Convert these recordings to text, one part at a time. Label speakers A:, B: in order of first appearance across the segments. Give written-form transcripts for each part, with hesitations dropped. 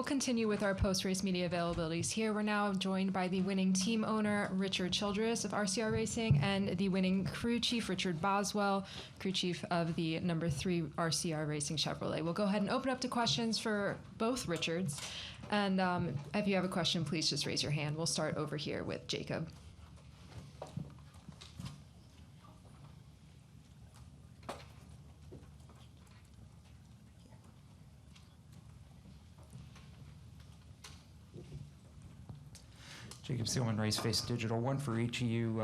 A: continue with our post-race media availabilities here. We're now joined by the winning team owner, Richard Childress of RCR Racing, and the winning crew chief, Richard Boswell, crew chief of the number 3 RCR Racing Chevrolet. We'll go ahead and open up to questions for both Richards. And if you have a question, please just raise your hand. We'll start over here with Jacob.
B: Jacob Seelman, Raceface Digital. One for each of you.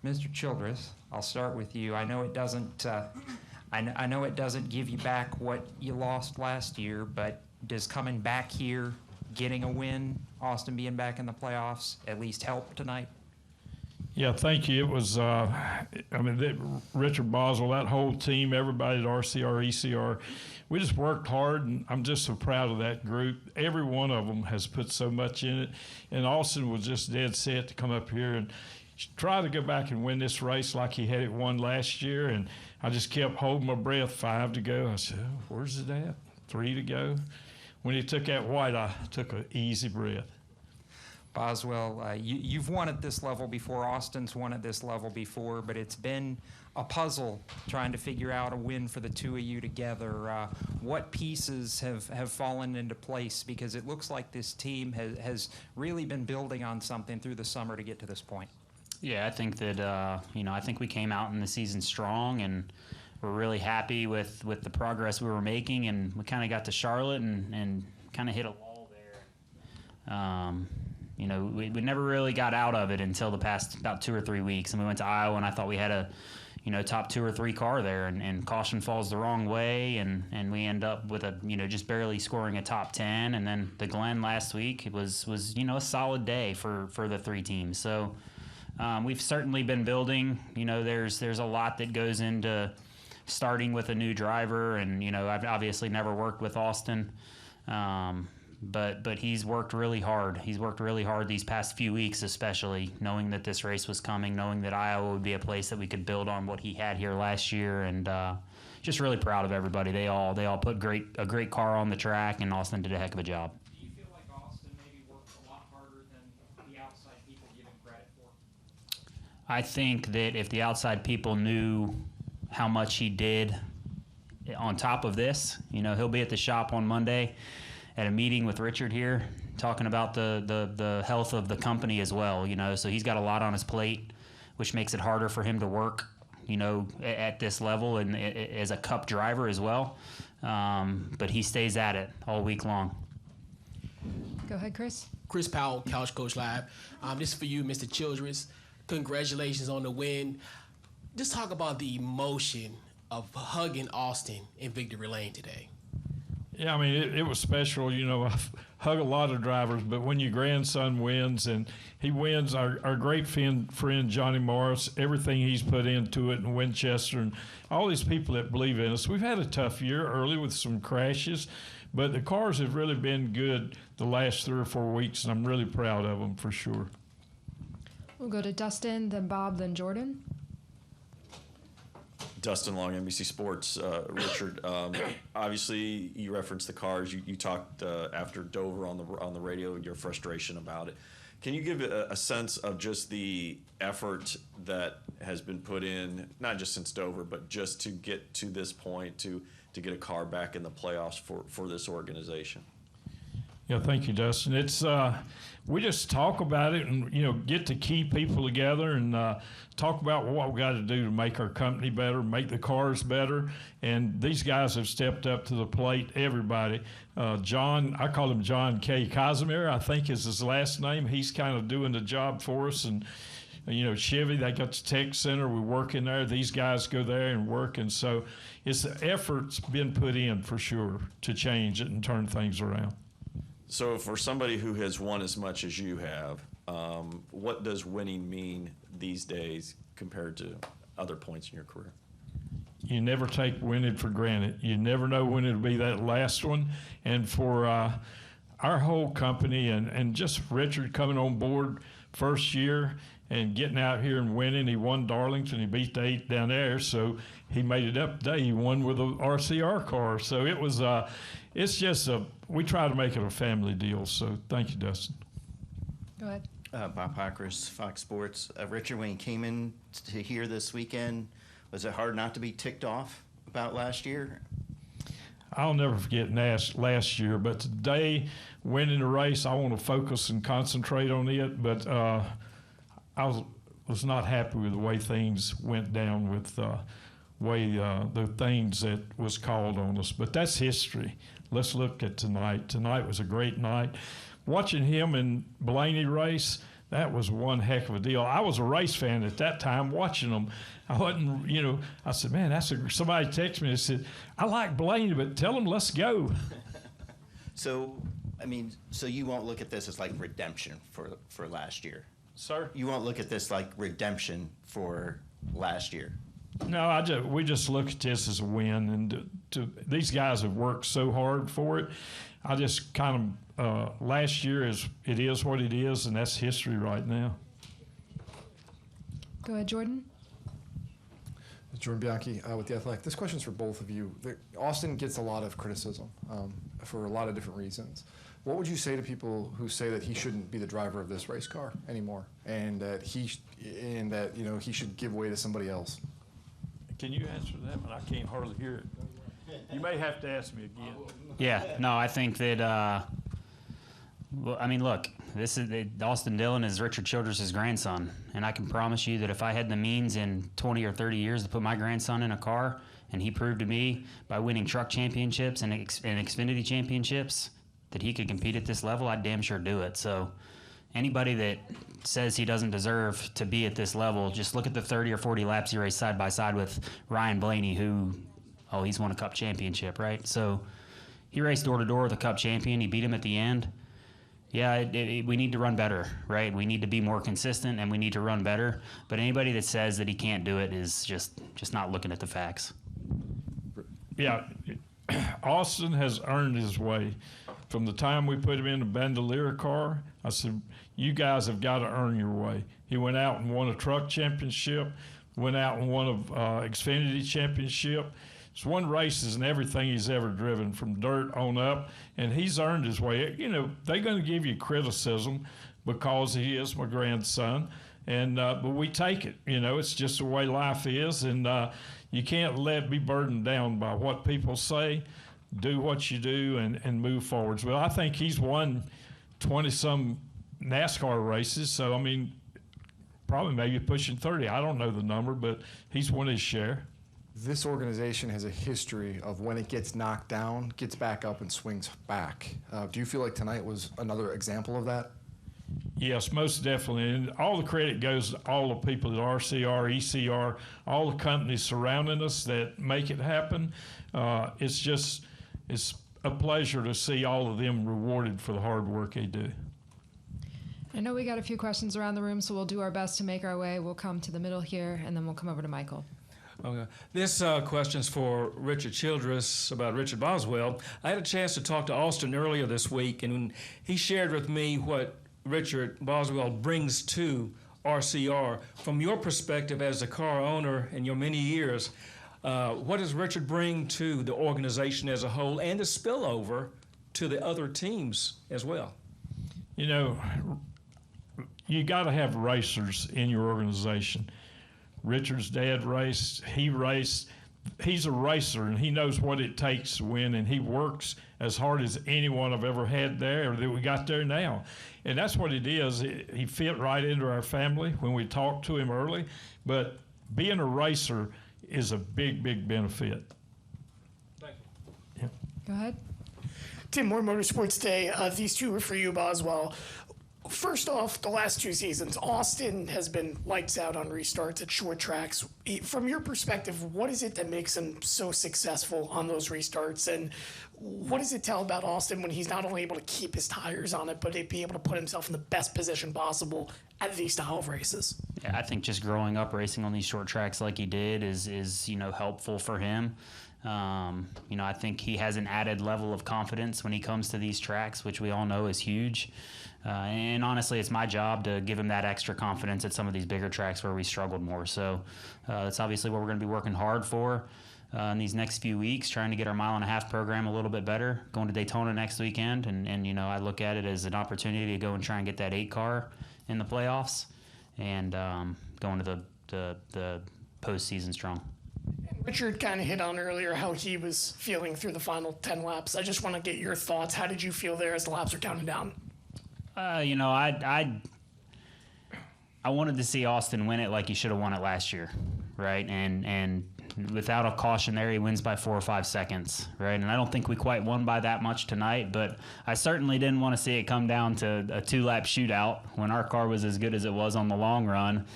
B: Mr. Childress, I'll start with you. I know it doesn't. I know it doesn't give you back what you lost last year, but does coming back here, getting a win, Austin being back in the playoffs, at least help tonight?
C: Yeah, thank you. It was, Richard Boswell, that whole team, everybody at RCR, ECR, we just worked hard, and I'm just so proud of that group. Every one of them has put so much in it, and Austin was just dead set to come up here and try to go back and win this race like he had it won last year, and I just kept holding my breath. 5 to go. I said, oh, where's it at? 3 to go. When he took that white, I took an easy breath.
B: Boswell, you've won at this level before. Austin's won at this level before, but it's been a puzzle trying to figure out a win for the two of you together. What pieces have fallen into place? Because it looks like this team has really been building on something through the summer to get to this point.
D: Yeah, I think that, I think we came out in the season strong, and we're really happy with the progress we were making, and we kind of got to Charlotte and kind of hit a lull there. We never really got out of it until the past about 2 or 3 weeks, and we went to Iowa, and I thought we had a top 2 or 3 car there, and caution falls the wrong way, and we end up with just barely scoring a top 10, and then the Glen last week, it was a solid day for the 3 teams. So we've certainly been building. There's a lot that goes into starting with a new driver, and I've obviously never worked with Austin. But he's worked really hard. He's worked really hard these past few weeks, especially knowing that this race was coming, knowing that Iowa would be a place that we could build on what he had here last year, and just really proud of everybody. They all put a great car on the track, and Austin did a heck of a job.
B: Do you feel like Austin maybe worked a lot harder than the outside people give him credit for?
D: I think that if the outside people knew how much he did on top of this, he'll be at the shop on Monday at a meeting with Richard here, talking about the health of the company as well, so he's got a lot on his plate, which makes it harder for him to work, at this level and as a cup driver as well. But he stays at it all week long.
A: Go ahead, Chris.
E: Chris Powell, Couch Coach Live. This is for you, Mr. Childress. Congratulations on the win. Just talk about the emotion of hugging Austin in Victory Lane today.
C: Yeah, it was special. I've hugged a lot of drivers, but when your grandson wins, and he wins, our great friend Johnny Morris, everything he's put into it, and Winchester, and all these people that believe in us. We've had a tough year early with some crashes, but the cars have really been good the last 3 or 4 weeks, and I'm really proud of them for sure.
A: We'll go to Dustin, then Bob, then Jordan.
F: Dustin Long, NBC Sports. Richard, obviously you referenced the cars. You talked after Dover on the radio, your frustration about it. Can you give a sense of just the effort that has been put in, not just since Dover, but just to get to this point, to get a car back in the playoffs for this organization?
C: Yeah, thank you, Dustin. It's we just talk about it and get the key people together and talk about what we got to do to make our company better, make the cars better. And these guys have stepped up to the plate. Everybody, John, I call him John K. Casimir, I think is his last name. He's kind of doing the job for us. And Chevy, they got the tech center. We work in there. These guys go there and work. And so it's the effort's been put in for sure to change it and turn things around.
F: So for somebody who has won as much as you have, what does winning mean these days compared to other points in your career?
C: You never take winning for granted. You never know when it'll be that last one. And for our whole company and just Richard coming on board first year and getting out here and winning. He won Darlington. He beat the 8 down there, so he made it up today. He won with a RCR car. So it was it's just a we try to make it a family deal. So thank you, Dustin.
A: Go ahead.
G: Bob Hockers, Fox Sports. Richard, when you came in to here this weekend, was it hard not to be ticked off about last year?
C: I'll never forget last year, but today, winning the race, I want to focus and concentrate on it. But I was not happy with the way things went down with the things that was called on us. But that's history. Let's look at tonight. Tonight was a great night. Watching him and Blaney race, that was one heck of a deal. I was a race fan at that time watching them. I wasn't, I said, man, somebody texted me and said, I like Blaney, but tell him let's go.
G: So you won't look at this as like redemption for last year?
C: Sir?
G: You won't look at this like redemption for last year?
C: No, we just look at this as a win, and these guys have worked so hard for it. I just kind of last year it is what it is, and that's history right now.
A: Go ahead, Jordan.
H: Jordan Bianchi with The Athletic. This question's for both of you. Austin gets a lot of criticism for a lot of different reasons. What would you say to people who say that he shouldn't be the driver of this race car anymore, and that he should give way to somebody else?
C: Can you answer that one? I can't hardly hear it. You may have to ask me again.
D: Yeah, no, I think that, look, Austin Dillon is Richard Childress' grandson, and I can promise you that if I had the means in 20 or 30 years to put my grandson in a car, and he proved to me by winning truck championships and Xfinity championships that he could compete at this level, I'd damn sure do it. So anybody that says he doesn't deserve to be at this level, just look at the 30 or 40 laps he raced side by side with Ryan Blaney, he's won a Cup championship, right? So he raced door to door with a Cup champion. He beat him at the end. Yeah, we need to run better, right? We need to be more consistent, and we need to run better. But anybody that says that he can't do it is just not looking at the facts.
C: Yeah, Austin has earned his way. From the time we put him in the Bandolier car, I said, you guys have got to earn your way. He went out and won a truck championship, went out and won a Xfinity championship. He's won races in everything he's ever driven, from dirt on up, and he's earned his way. They're going to give you criticism because he is my grandson, but we take it. It's just the way life is, and you can't be burdened down by what people say. Do what you do and move forwards. Well, I think he's won 20-some NASCAR races, so, probably maybe pushing 30. I don't know the number, but he's won his share.
H: This organization has a history of when it gets knocked down, gets back up and swings back. Do you feel like tonight was another example of that?
C: Yes, most definitely. And all the credit goes to all the people at RCR, ECR, all the companies surrounding us that make it happen. It's a pleasure to see all of them rewarded for the hard work they do.
A: I know we got a few questions around the room, so we'll do our best to make our way. We'll come to the middle here, and then we'll come over to Michael.
I: Okay. This question's for Richard Childress about Richard Boswell. I had a chance to talk to Austin earlier this week, and he shared with me what Richard Boswell brings to RCR. From your perspective as a car owner in your many years, what does Richard bring to the organization as a whole and the spillover to the other teams as well?
C: You got to have racers in your organization. Richard's dad raced, he raced. He's a racer, and he knows what it takes to win, and he works as hard as anyone I've ever had there that we got there now. And that's what it is. He fit right into our family when we talked to him early. But being a racer is a big, big benefit.
I: Thank you.
C: Yeah.
A: Go ahead.
J: Tim Moore, Motorsports Day. These two are for you, Boswell. First off, the last two seasons, Austin has been lights out on restarts at short tracks. From your perspective, what is it that makes him so successful on those restarts? And what does it tell about Austin when he's not only able to keep his tires on it, but be able to put himself in the best position possible at these style of races?
D: Yeah, I think just growing up racing on these short tracks like he did is helpful for him. I think he has an added level of confidence when he comes to these tracks, which we all know is huge. And honestly, it's my job to give him that extra confidence at some of these bigger tracks where we struggled more. So that's obviously what we're going to be working hard for. in these next few weeks, trying to get our mile-and-a-half program a little bit better. Going to Daytona next weekend, and you know, I look at it as an opportunity to go and try and get that 8 car in the playoffs, and going to the postseason strong.
J: Richard kind of hit on earlier how he was feeling through the final 10 laps. I just want to get your thoughts. How did you feel there as the laps are counting down?
D: You know, I wanted to see Austin win it like he should have won it last year, right? And without a caution there, he wins by 4 or 5 seconds, right? And I don't think we quite won by that much tonight, but I certainly didn't want to see it come down to a 2-lap shootout when our car was as good as it was on the long run.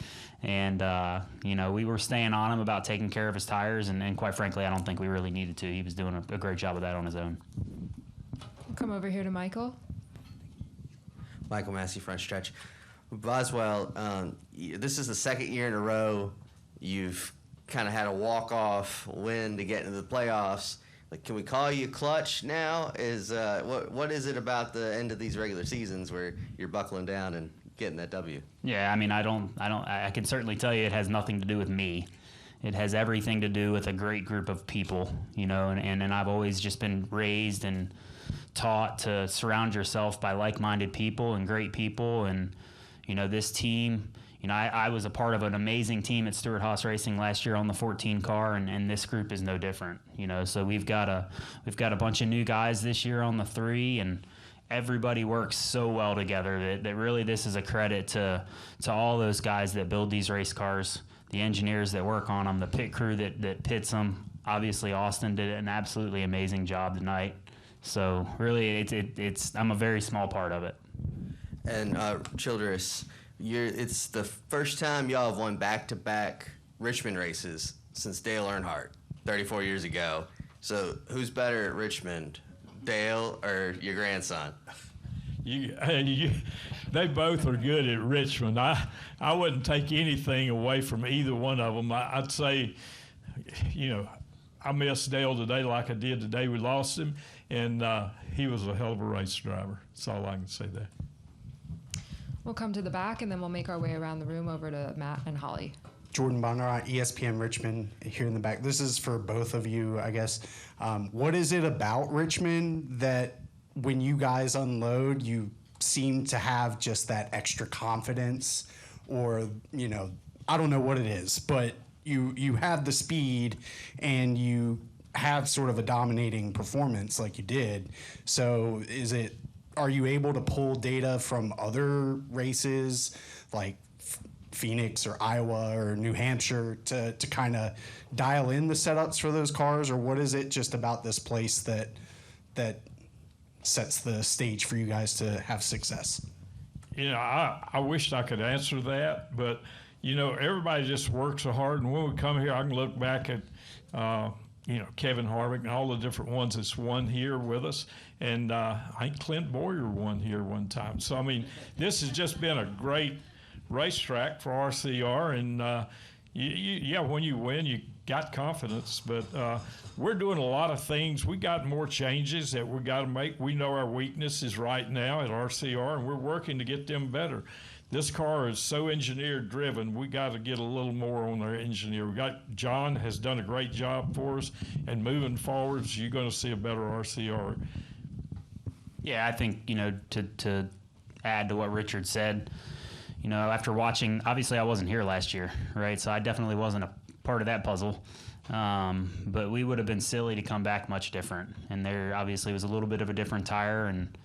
D: And, you know, we were staying on him about taking care of his tires, and quite frankly, I don't think we really needed to. He was doing a great job of that on his own.
A: We'll come over here to Michael.
K: Michael Massey, front stretch. Boswell, this is the second year in a row you've kind of had a walk-off win to get into the playoffs. Like, can we call you clutch now? What is it about the end of these regular seasons where you're buckling down and getting that W?
D: Yeah, I mean, I can certainly tell you it has nothing to do with me. It has everything to do with a great group of people, you know, and I've always just been raised and taught to surround yourself by like-minded people and great people. And, you know, this team, you know, I was a part of an amazing team at Stewart-Haas Racing last year on the 14 car, and this group is no different, you know. So we've got a bunch of new guys this year on the 3, and everybody works so well together that really this is a credit to all those guys that build these race cars, the engineers that work on them, the pit crew that pits them. Obviously, Austin did an absolutely amazing job tonight. So really, it's I'm a very small part of it.
K: And Childress, it's the first time y'all have won back-to-back Richmond races since Dale Earnhardt 34 years ago. So who's better at Richmond, Dale or your grandson?
C: They both are good at Richmond. I wouldn't take anything away from either one of them. I'd say, you know, I miss Dale today like I did the day we lost him, and he was a hell of a race driver. That's all I can say there.
A: We'll come to the back, and then we'll make our way around the room over to Matt and Holly.
L: Jordan Bonner, ESPN Richmond, here in the back. This is for both of you, I guess. What is it about Richmond that when you guys unload, you seem to have just that extra confidence? Or, you know, I don't know what it is, but you have the speed and you have sort of a dominating performance like you did. So are you able to pull data from other races like Phoenix or Iowa or New Hampshire to kind of dial in the setups for those cars? Or what is it just about this place that sets the stage for you guys to have success?
C: You know, I wished I could answer that, but, you know, everybody just works so hard. And when we come here, I can look back at, you know, Kevin Harvick and all the different ones that's won here with us. And I think Clint Boyer won here one time. So, I mean, this has just been a great racetrack for RCR. And, yeah, when you win, you got confidence. But we're doing a lot of things. We got more changes that we got to make. We know our weaknesses right now at RCR, and we're working to get them better. This car is so engineer driven. We got to get a little more on our engineer. John has done a great job for us, and moving forwards, you're going to see a better RCR.
D: Yeah, I think, you know, to add to what Richard said, you know, after watching, obviously I wasn't here last year, right? So I definitely wasn't a part of that puzzle. But we would have been silly to come back much different. And there obviously was a little bit of a different tire. And,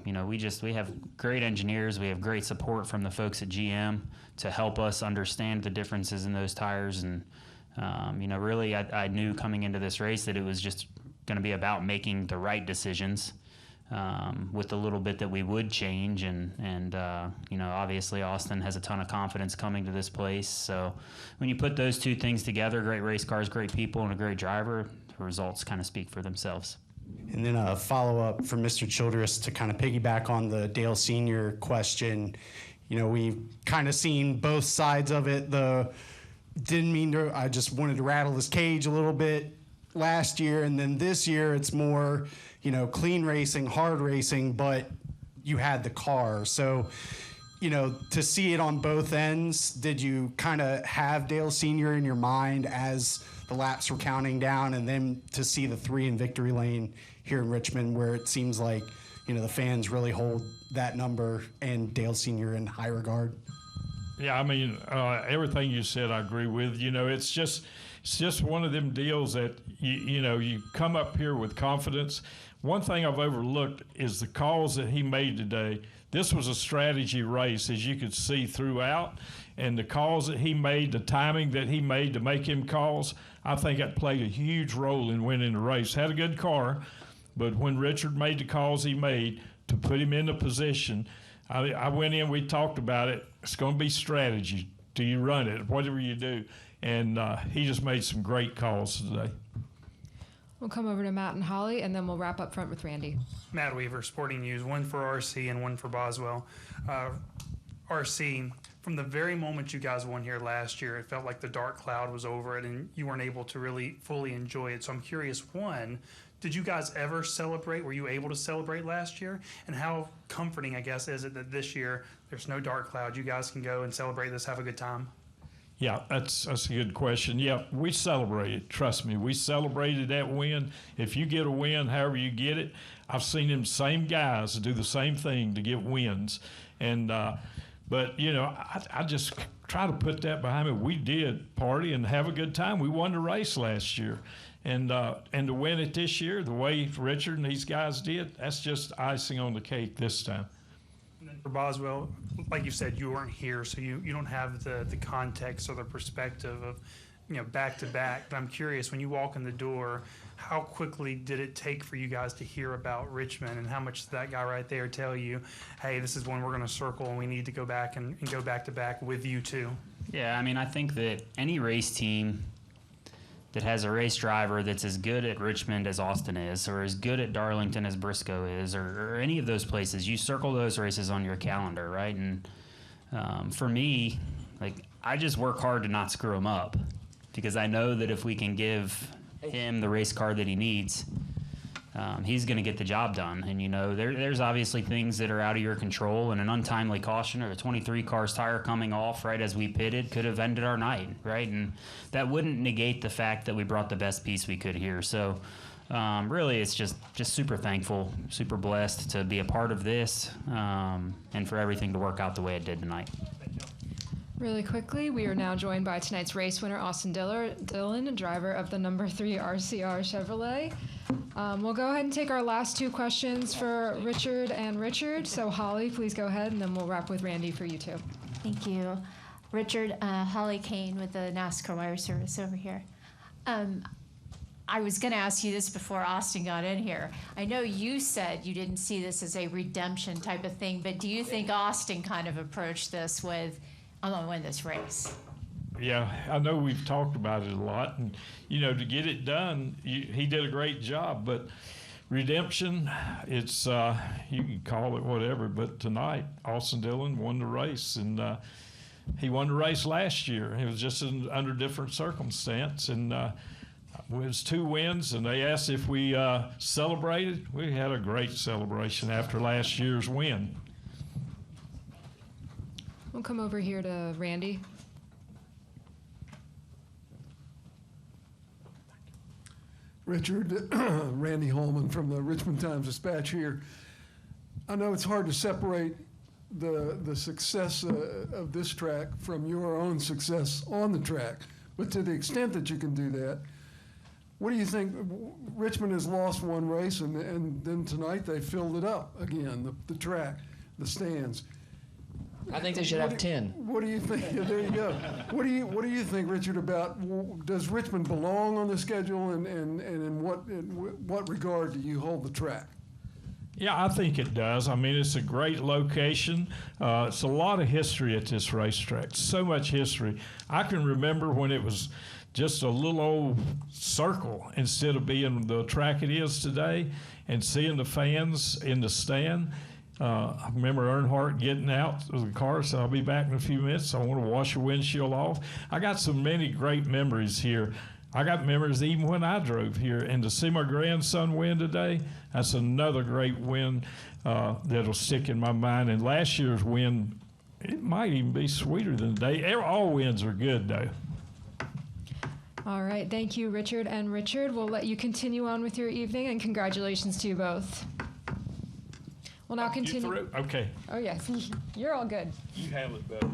D: you know, we have great engineers. We have great support from the folks at GM to help us understand the differences in those tires. And, you know, really I knew coming into this race that it was just going to be about making the right decisions. With the little bit that we would change, and you know, obviously Austin has a ton of confidence coming to this place. So when you put those two things together, great race cars, great people, and a great driver, the results kind of speak for themselves.
L: And then a follow-up from Mr. Childress to kind of piggyback on the Dale Sr. question. You know, we've kind of seen both sides of it. I just wanted to rattle his cage a little bit last year, and then this year it's more, you know, clean racing, hard racing, but you had the car. So to see it on both ends, did you kind of have Dale Sr. in your mind as the laps were counting down, and then to see the 3 in victory lane here in Richmond, where it seems like, the fans really hold that number and Dale Sr. in high regard?
C: Yeah, I mean, everything you said, I agree with. It's just one of them deals that you come up here with confidence. One thing I've overlooked is the calls that he made today. This was a strategy race, as you could see throughout, and the calls that he made, the timing that he made to make him calls, I think that played a huge role in winning the race. Had a good car, but when Richard made the calls he made to put him in the position, I went in, we talked about it. It's going to be strategy. Do you run it? Whatever you do. And he just made some great calls today.
A: We'll come over to Matt and Holly, and then we'll wrap up front with Randy.
M: Matt Weaver, Sporting News, one for RC and one for Boswell. RC, from the very moment you guys won here last year, it felt like the dark cloud was over it, and you weren't able to really fully enjoy it. So I'm curious, one, did you guys ever celebrate? Were you able to celebrate last year? And how comforting, I guess, is it that this year there's no dark cloud? You guys can go and celebrate this, have a good time?
C: Yeah, that's a good question. Yeah, we celebrated. Trust me, we celebrated that win. If you get a win, however you get it, I've seen them same guys do the same thing to get wins. And but I just try to put that behind me. We did party and have a good time. We won the race last year, and to win it this year, the way Richard and these guys did, that's just icing on the cake this time.
M: For Boswell, like you said, you weren't here, so you don't have the context or the perspective of back to back. But I'm curious, when you walk in the door, how quickly did it take for you guys to hear about Richmond, and how much did that guy right there tell you, hey, this is one we're going to circle and we need to go back and go back to back with you too?
D: Yeah, I mean, I think that any race team that has a race driver that's as good at Richmond as Austin is, or as good at Darlington as Briscoe is, or any of those places, you circle those races on your calendar, right? And for me, I just work hard to not screw him up, because I know that if we can give him the race car that he needs, he's going to get the job done. And, there's obviously things that are out of your control, and an untimely caution or a 23 car's tire coming off right as we pitted could have ended our night, right? And that wouldn't negate the fact that we brought the best piece we could here. So really, it's just super thankful, super blessed to be a part of this, and for everything to work out the way it did tonight.
A: Really quickly, we are now joined by tonight's race winner, Austin Dillon, driver of the number 3 RCR Chevrolet. We'll go ahead and take our last 2 questions for Richard and Richard. So Holly, please go ahead, and then we'll wrap with Randy for you two.
N: Thank you. Richard, Holly Kane with the NASCAR Wire Service over here. I was going to ask you this before Austin got in here. I know you said you didn't see this as a redemption type of thing, but do you think Austin kind of approached this with, I'm going to win this race?
C: Yeah, I know we've talked about it a lot, and to get it done, he did a great job. But redemption, it's you can call it whatever. But tonight, Austin Dillon won the race, and he won the race last year. It was just under different circumstance, and it was 2 wins. And they asked if we celebrated. We had a great celebration after last year's win.
A: We'll come over here to Randy.
O: Richard, Randy Holman from the Richmond Times-Dispatch here. I know it's hard to separate the success of this track from your own success on the track, but to the extent that you can do that, what do you think? Richmond has lost 1 race, and then tonight they filled it up again, the track, the stands.
P: I think they should have 10.
O: What do you think? Yeah, there you go. What do you think, Richard, about does Richmond belong on the schedule, and in what regard do you hold the track?
C: Yeah, I think it does. I mean, it's a great location. It's a lot of history at this racetrack, so much history. I can remember when it was just a little old circle instead of being the track it is today, and seeing the fans in the stand. I remember Earnhardt getting out of the car, so I'll be back in a few minutes. I want to wash your windshield off. I got so many great memories here. I got memories even when I drove here. And to see my grandson win today, that's another great win that'll stick in my mind. And last year's win it might even be sweeter than the day. All wins are good, though.
A: All right. Thank you, Richard and Richard. We'll let you continue on with your evening, and congratulations to you both. We'll now continue.
C: You through? Okay.
A: Oh, yes. You're all good.
C: You handle it better.